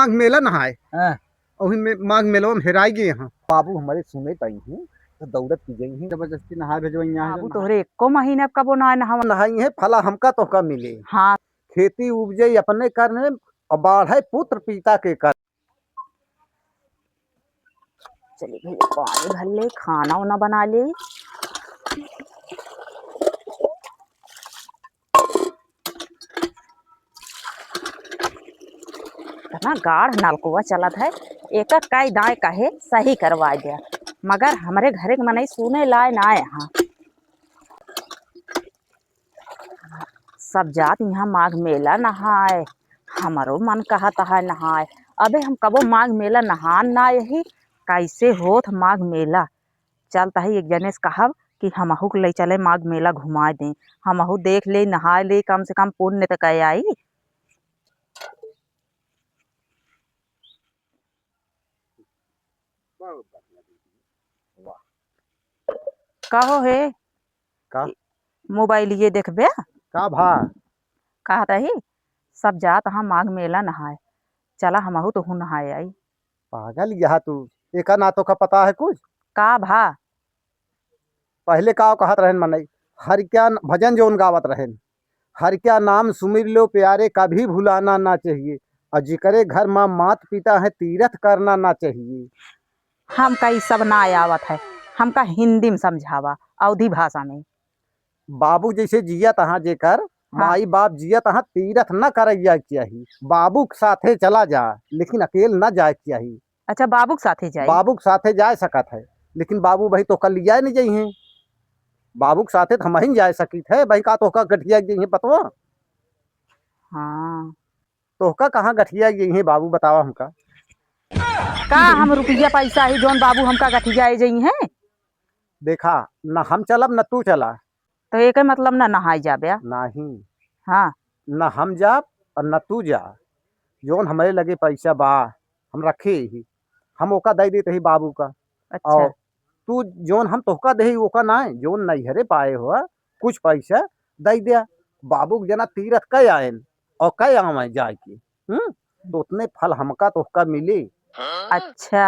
माघ मेला नहाए हाँ। और माघ मेला में हेराई गए यहाँ बाबू हमारे सुने तई हैं तो दौड़त की गई हैं जबरदस्ती नहा भेजवाई यहाँ बाबू तोहरे एको महीने कबो नहावा नहाई है फला हमका तो का मिले हाँ खेती उपजे अपने करने और बाढ़े पुत्र पिता के कर। चलिए भैया पानी भर ले खाना वाना बना ले। इतना गाढ़ नलकुआ चलत है एक कई दाए कहे सही करवा दिया मगर हमारे घरे के मनई सुने लाए ना यहाँ सब जात यहाँ माघ मेला नहाए हमारो मन कहा तहा नहाए अबे हम कबो माघ मेला नहान ना यही कैसे होत माघ मेला चल तही एक जने से कहब कि हमहू ले चले माघ मेला घुमा दे हमहू देख ले नहा ले कम से कम पुण्य तो कह आई। कहो हे का मोबाइल ये देखबे का भा कहा तही सब जात हाँ माघ मेला नहाए चला हमहू तो हूँ नहाए आई। पागल यहा तू एक नातों का पता है कुछ का भा पहले का कहत रहन मनई हर क्या भजन जोन गावत रहन हर क्या नाम सुमिर लो प्यारे कभी भुलाना ना चाहिए और जिकरे घर माँ मात पिता है तीरथ करना ना चाहिए। हमका ई सब ना आवत है हमका हिंदी में समझावा अवधी भाषा में। बाबू जैसे जिया तहाँ जेकर हाँ। माई बाप जिया तहाँ तीरथ न करैया चाहिए बाबू के साथे चला जा लेकिन अकेले न जाए चाहिए। अच्छा बाबू के साथे जाए बाबू के साथे जा सकत है लेकिन बाबू भाई तो कल लिया नहीं जाइ हैं बाबू के साथे तो हम ही जा सकित है भाई का तो का गठिया गई है पतवा। हाँ तो का कहाँ गठिया गई है बाबू बतावा हमका का हम रुपया पैसा ही जोन बाबू हमका गठिया जाई है देखा न हम चलब न तू चला तो एक मतलब ना नहाई जाबे नहीं हाँ न हम जा और न तू जा जोन हमारे लगे पैसा बा हम रखे ही हम ओका दे देते ही बाबू का अच्छा और तू जोन हम तोहका दे ओका ना जोन नैहरे पाए हो कुछ पैसा दे दिया बाबू के जना तीरथ कई आयन और कई आवे जाए के तो उतने फल हमका तोहका मिले। अच्छा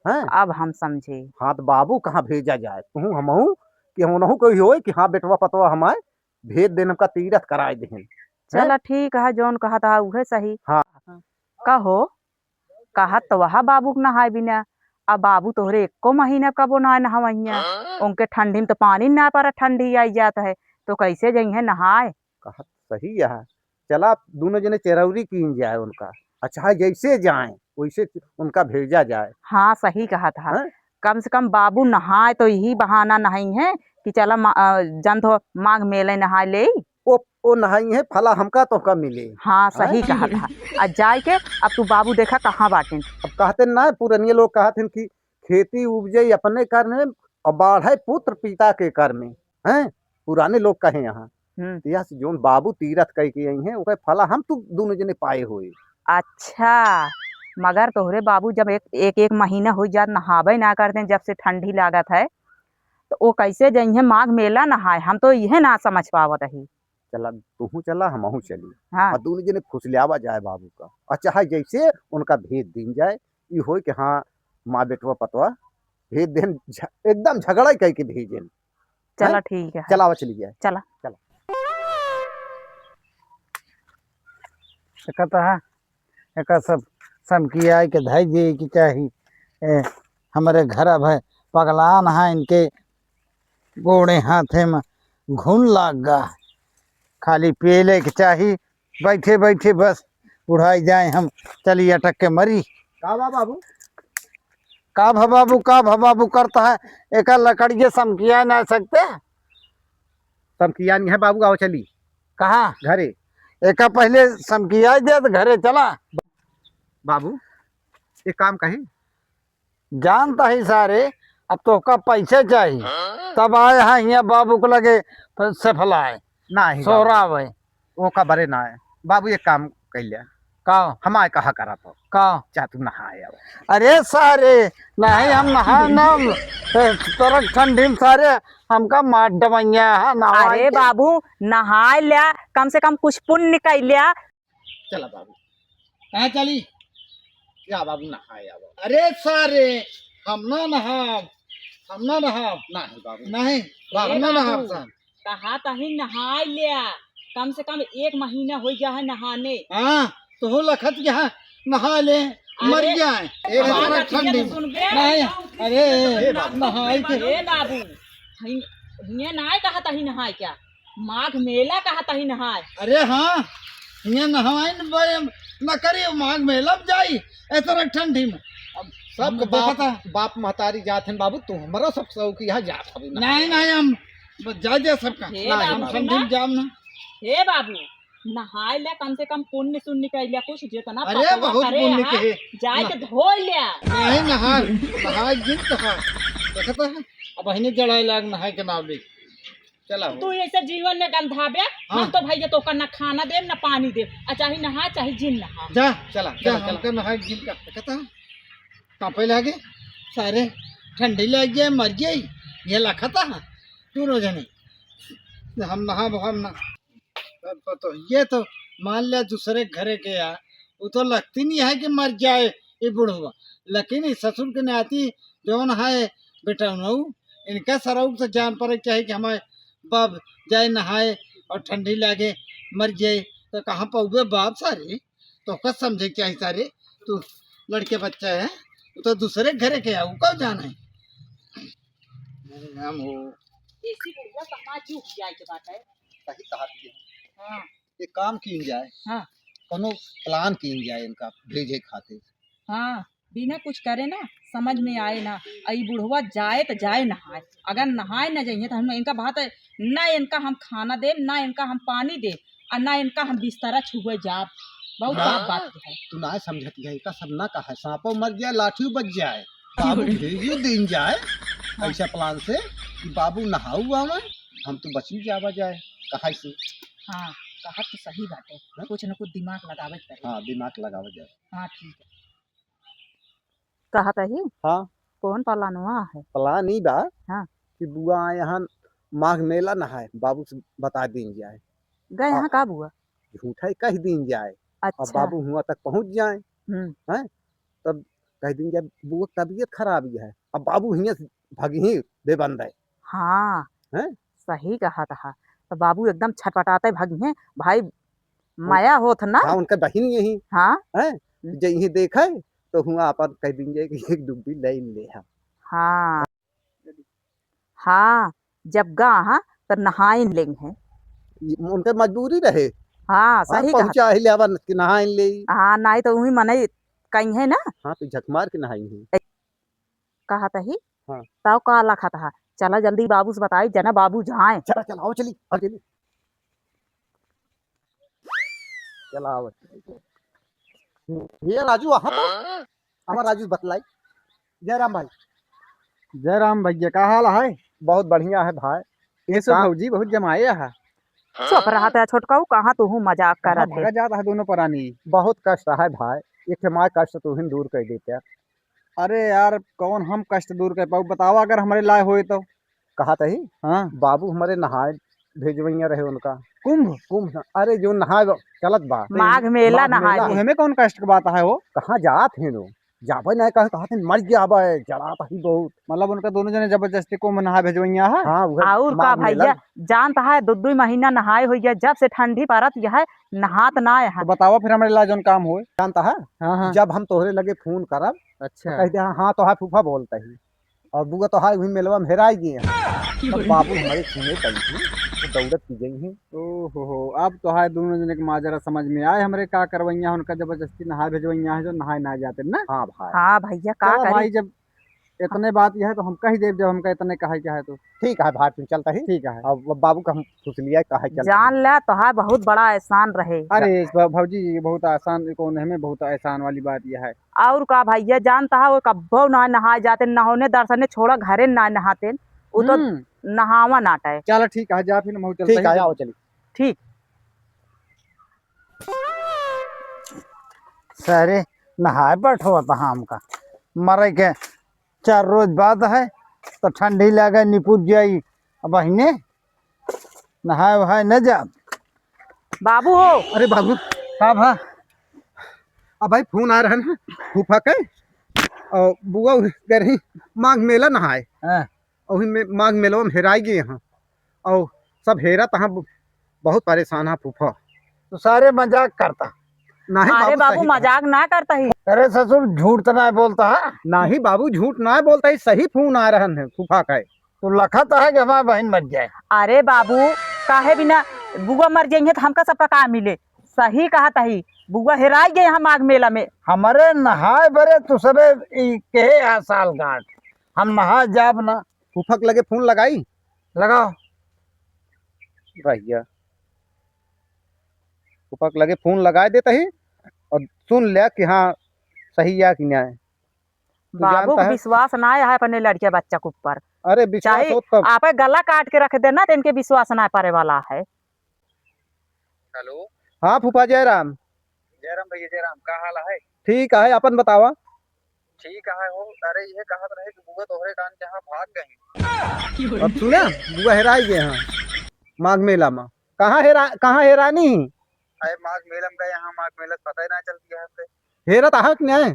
हैं अब हम समझे। हाँ तो बाबू कहाँ भेजा जाए तू हमहू कि हमनहू कोई हो कि हाँ बेटवा पतवा हमारे भेज देने का तीरथ कराए देहन। चला ठीक है जोन कहा था उहे सही। हाँ कहो कहा तो वहा बाबू के नहाए बिना अब बाबू तोहरे एको महीना कबो ना नहवैया उनके ठंडी में तो पानी ना पर ठंडी आई जाता है तो कैसे जाइए नहाए। कहा सही है चला दोनों जने चरौरी कीन जाए उनका अच्छा जैसे जाए वैसे उनका भेजा जाए। हाँ सही कहा था है? कम से कम बाबू नहाए तो यही बहाना नहाई है कि चला जन तो माघ मेले नहाए ले वो नहाई है फला हमका तो का मिले। हाँ सही कहा था आज जाए के अब तू बाबू देखा कहाँ बाटे अब कहते ना पुरानिया लोग कहते कि खेती उपजे अपने कर में और बाढ़े पुत्र पिता के कर में हैं पुराने लोग कहे यहाँ यह जोन बाबू तीरथ कह के आई है वो फला हम तू दोनों जने पाए हुए। अच्छा मगर तोहरे बाबू जब एक महीना हो जात नहावे ना करते जब से ठंडी लागत है तो वो कैसे जाइए माघ मेला नहाए हम तो यह ना समझ पावत ही। चला तू चला हमहू चली हाँ और दोनों जने फुसलियावा जाए बाबू का अच्छा है जैसे उनका भेज दिन जाए ये हो कि हाँ माँ बेटवा पतवा भेज देन एकदम झगड़ा कह के भेजन। चला ठीक है चलावा चली जाए चला चला कहता है एक सब समकिया के धाई दे की चाहिए हमारे घर अब है पगलान है इनके गोड़े हाथे में घुन लाग गा खाली पेले के चाहिए बैठे बैठे बस उड़ाई जाए हम चलिए अटक के मरी का बाबू का बाबू करता है एक लकड़िए समकिया ना सकते समकिया नहीं है बाबू आओ चली कहाँ घरे एक पहले समकिया दे तो घरे चला बाबू एक काम कही जानता ही सारे अब तो का पैसे चाहिए तब आए हैं यहाँ बाबू को लगे से फलाए नहीं सोरावे वो का बरे ना है बाबू एक काम कर लिया का हमारे कहा करा तो का चाह तू नहाए अब। अरे सारे नहीं हम नहा न तरक ठंडी में सारे हमका मार डमैया है अरे बाबू नहाए लिया कम से कम कुछ पुण्य कर लिया। चला बाबू कहाँ चली या बाबू नहाए या बाबू। अरे सारे हम ना नहाब नहीं बाबू नहीं हम ना नहाब बाबू। सन। कहा तही नहाय लिया, कम से कम 1 महीना हो गया है नहाने। हाँ तो हो लखत यहाँ नहा ले मर अरे, जाए बात इतना अच्छी है ठंडी तो सुन बे। नहीं। अरे नहाई के ए बाबू, हिये नहाय कहा तही नहाय क्या? माघ मेला कहा तही नहाय। अरे हाँ यहाँ नहाए न करे माघ मेला में जाई इतना ठंडी में। अब सब सब बाप बाप महतारी जात हैं बाबू, तू हमारा सब शौक यहाँ जात हबू ना। नहीं नहीं हम जा जा सबका हे नहीं हम बाबू, ठंडी में जाम ना। हे बाबू, नहाय ले कम से कम पुण्य सुण्य कर लिया कुछ जितना अरे पकवा बहुत करे पुण्य यहाँ, के जाए के धो लिया। नहीं नहाए जिन कहा देखता है अब अहिने जड़ाई लाग नहाए के नाव ले चला तू ऐसे जीवन में गंधाबे। हाँ। हम तो भैया तो न खाना देव न पानी देव, चाहे नहा चाहे जिन नहा। जा चला जा चला चला। हमका नहाए जिन का देखता है कांपे लागे सारे ठंडी लग जाए मर जाए ये लखता है तू रोज नहीं हम नहा हम ना तो ये तो मान लिया दूसरे घरे के यार वो तो लगती नहीं है कि मर जाए ये बुढ़वा, लेकिन इस ससुर के नाती जो है बेटा इनका सराउक से जान पर चाहे कि हमारे बाप जाए नहाए और ठंडी लगे मर जाए तो कहाँ पाओगे बाप सारे तो कब समझे क्या है सारे तू लड़के बच्चा है वो तो दूसरे घरे के है वो कब जाना है। हम हो ऐसी बुढ़िया समाज झुक जाए के बात है। सही कहा तुझे। हाँ ये काम कीन जाए, हाँ कोनो प्लान कीन जाए इनका भेजे खाते। हाँ, बिना कुछ करे ना समझ में आए ना, आई बुढ़वा जाए तो जाए नहाए, अगर नहाए न जाइए तो हम इनका बात है ना, इनका हम खाना दे ना इनका हम पानी दे और ना इनका हम बिस्तरा छुए जाब। बहुत साफ बात है। तू ना समझती है, का सब ना कहा सांपो मर जाए लाठी बच जाए, बाबू भेजियो दिन जाए ऐसा प्लान से कि बाबू नहाऊ आवे हम तो बची जावा जाए कहा से। हाँ कहा तो सही बात है, कुछ न कुछ दिमाग लगावे करे। हाँ दिमाग लगावा जाए। हाँ ठीक है। कहा तही हाँ कौन पलानुआ है? प्लान ही बा हाँ। कि बुआ यहाँ माघ मेला नहाए, बाबू से बता दिन जाए, गए यहाँ का बुआ? झूठा ही कह दिन जाए और अच्छा। बाबू हुआ तक पहुँच जाए हम्म। तब कह दिन जाए बुआ तबीयत खराब ही है, अब बाबू हियाँ से भगी बेबंद है। हाँ हैं? सही कहा था। तो बाबू एकदम छटपटाते भागी हैं भाई, माया होत ना। हाँ उनका बहन यही हाँ है जब यही देखे तो हुआ अपन कह दिन जाए कि एक डुब्बी ले ले हम। हाँ हाँ, जब गा हाँ तो नहाइन लेंगे हैं। उनके मजबूरी रहे। हाँ सही कहा। पहुंचा ही लेवन कि नहाइन ले। हाँ नहीं तो वही मने कहीं है ना। हाँ तो झक मार के नहाई है। कहा तही हाँ। तब का लखा था, चला जल्दी बाबू से बताई जना बाबू जाए। चला चला आओ चली आओ चली चला आओ। ये राजू वहाँ तो हमारा राजू बतलाई। जयराम भाई। जयराम भैया का हाल है? बहुत बढ़िया है भाई। ये सब भौजी बहुत जमाए है। चुप रहा था छोटका, कहाँ तू मजाक कर रहा भगा जाता है दोनों प्राणी। बहुत कष्ट है भाई, एक माँ कष्ट तो ही दूर कर देते। अरे यार कौन हम कष्ट दूर कर पाऊ, बताओ अगर हमारे लाए होए तो। कहा था ही हाँ बाबू हमारे नहाए भेजवैया रहे उनका कुंभ कुंभ। अरे जो नहाए चलत बा माघ मेला माघ मेला। नहाए। हमें कौन कष्ट की बात है वो? कहाँ जात है लो जाबे नहीं कहा थे मर जाबे जड़ाता ही बहुत। मतलब उनका दोनों जने जबरदस्ती को नहा भेजवैया है। हाँ और का भैया जानता है 2-2 महीना नहाए हो गया, जब से ठंडी पड़त यह नहात ना है। तो बताओ फिर हमारे ला जोन काम होए। जानता है हाँ हाँ जब हम तोहरे लगे फोन करब अच्छा कहते हैं हाँ तो है फूफा बोलता ही और बुआ तो हाय मेलवा में हेराई गए हैं। तब बाबू हमारे सुने पड़ी थी तो दौड़त की गई हैं। ओहो अब तो है दोनों जने के माजरा समझ में आए हमारे का करवैया उनका जबरदस्ती नहा भेजवैया है जो नहाए ना जाते ना। हाँ भाई हाँ भैया का चलो करी। भाई जब इतने बात यह है तो हम कह देव, जब हमका इतने कहा क्या है तो ठीक है भाई तुम चलता ही। ठीक है। अब बाबू का हम पूछ लिया कहा चल जान ले तो है बहुत बड़ा एहसान रहे। अरे भौजी ये बहुत आसान कौन है, बहुत आसान वाली बात यह है। और का भैया जानता है वो कब्बो ना नहाए जाते, नहाने दर्शने छोड़ा घरे ना नहाते, वो तो नहावा नाटा है। चलो ठीक है जा फिर हम ठीक है आओ चली। ठीक। सारे नहाए बैठो हम का मरे के 4 रोज बाद है तो ठंडी लगे निपुट जाई। अब बहने नहाए वहाए न जा। बाबू हो अरे बाबू हाँ भा अब भाई फोन आ रहा है फूफा के और बुआ कह रही माघ मेला नहाए हाँ। और माघ मेला में हेराई गए यहाँ और सब हेरा तहाँ बहुत परेशान है फूफा। तो सारे मजाक करता। नहीं अरे बाबू सही कहा। मजाक ना करता ही। अरे ससुर झूठ तो ना बोलता है। नहीं बाबू झूठ ना बोलता है, सही फोन आ रहा है फूफा का। तो लखत है कि हमारी बहन मर जाए। अरे बाबू काहे बिना बुआ मर जाएंगे तो हमका सबका का मिले। सही कहा तही बुआ हेराई गए यहाँ माघ मेला में। हमारे नहाए बरे तो सबे कहे है साल गांठ हम नहा जाब ना। फूफा के लगे फोन लगाई लगाओ भैया, फूफा के लगे फोन लगा देता ही और सुन लिया कि हाँ सही या कि न्याय। बाबू जानता को है? विश्वास ना है अपने लड़के बच्चा के ऊपर। अरे विश्वास चाहे हो तब। आप गला काट के रख देना तो इनके विश्वास ना पारे वाला है। हेलो हाँ फूफा जयराम। जयराम भैया जयराम का हाल है? ठीक है अपन बतावा। ठीक है हो। अरे ये कहत रहे कि बुआ तोहरे कान के यहाँ भाग गई। अब सुना बुआ हेराई गए यहाँ माघ मेला में। कहाँ हेरानी? अरे माघ मेला में गए यहाँ माघ मेला पता ही ना चलती है हमसे। हेरा तो कि नहीं?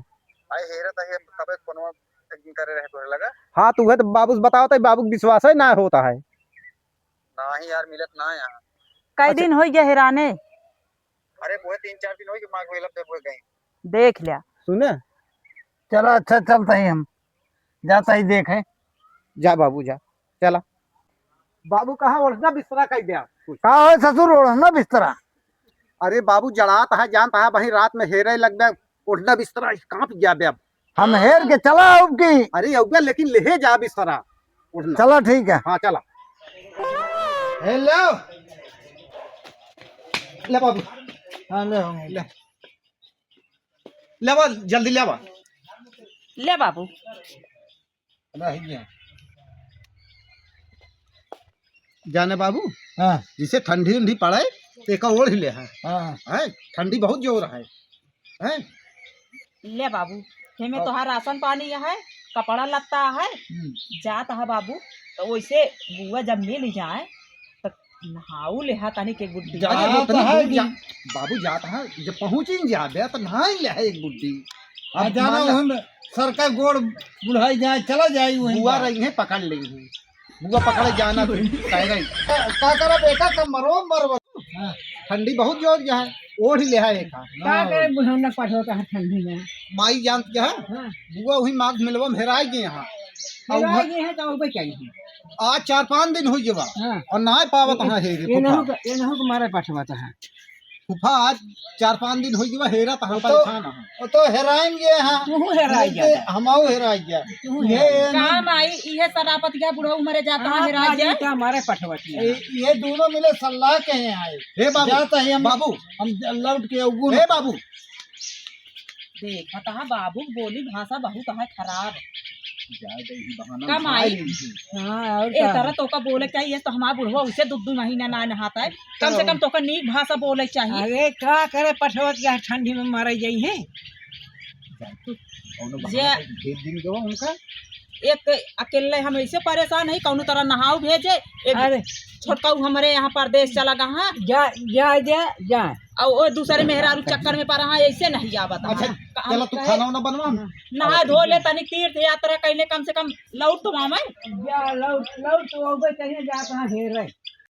अरे हेरत है कबे कोनो करे रहे तोहरे लगा। हाँ तू है तो बाबू से बताओ तो बाबू को विश्वास है ना होता है। नहीं यार मिलत ना यहाँ। कई दिन हो गया हेराने। अरे वो 3-4 दिन हो गए माघ मेला पे हो गए। देख लिया सुने चलो अच्छा चलता ही हम जाता ही देखें। जा बाबू जा चला। बाबू कहाँ ओढ़ना बिस्तरा कह दिया? कहा है ससुर ओढ़ना बिस्तरा? अरे बाबू जड़ात है जानता है वही रात में हेरे लग गया ओढ़ना बिस्तरा कांप गया बे। अब हम हेर के चला अब की। अरे अब लेकिन ले जा बिस्तरा उठना। चलो ठीक है। हाँ चला। हेलो ले बाबू हाँ ले ले ले बा जल्दी ले बा। ले बाबू जाने बाबू हाँ जिसे ठंडी उंडी पड़े तो एक ओढ़ ले हाँ ठंडी बहुत जोर है। ले बाबू हेमे तोहार राशन पानी है कपड़ा लत्ता है जात है बाबू। तो वैसे बुआ जब मिल जाए तो नहाऊ ले तानी के गुड्डी। बाबू जाता है जब पहुंची जाबे तो नहा ले एक बुड्डी। अब जाना हम सरकार गोड़ बुढ़ाई जाए चला जाए बुआ रही है पकड़ लेंगे बुआ पकड़े जाना कह रही का करा बेटा कम मरो मरवा। ठंडी बहुत जोर है ओढ़ ले है एक का करे बुढ़ौना पठोता है ठंडी में। माई जानती है बुआ वही माघ मिलवा में हेराई गए यहाँ ये है तो ऊपर चाहिए आज 4-5 दिन हुई जवा हाँ। और ना पावत है ये नहु को मारे पठवाता है फूफा आज 4-5 दिन हुई जवा हेरा तहां परेशान है। वो तो हेराएंगे हां तू हेराई गया हमाओ हेराई गया ये काम आई इहे सरापत गया बुढ़ा उमरे जाता है हेरा गया क्या हमारे पठवाती ये दोनों मिले सलाह के हैं आए। हे बाबू जाता है हम बाबू हम लौट के उगुन। हे बाबू देखा था बाबू बोली भाषा बहुत है खराब। कम आई हां और ए तरह तो का बोले चाहिए तो हमारा बुढ़वा उसे 2 महीना ना नहाता है कम से कम तो का नीक भाषा बोले चाहिए। अरे का करे पठवत गया ठंडी में मारे जाई है दिन गवा उनका एक अकेले हम ऐसे परेशान है कौनो तरह नहाऊ भेजे अरे छोटका हमारे यहाँ परदेश चला गया जा जा जा जा और वो दूसरे मेहरारू चक्कर में पड़ा है ऐसे नहीं आवत। अच्छा चलो तू खाना वाना बनवा नहा धो ले तनी तीर्थ यात्रा कैले कम से कम लौट तो मामा जा लौट लौट तो ओबे कहीं जाता है ढेर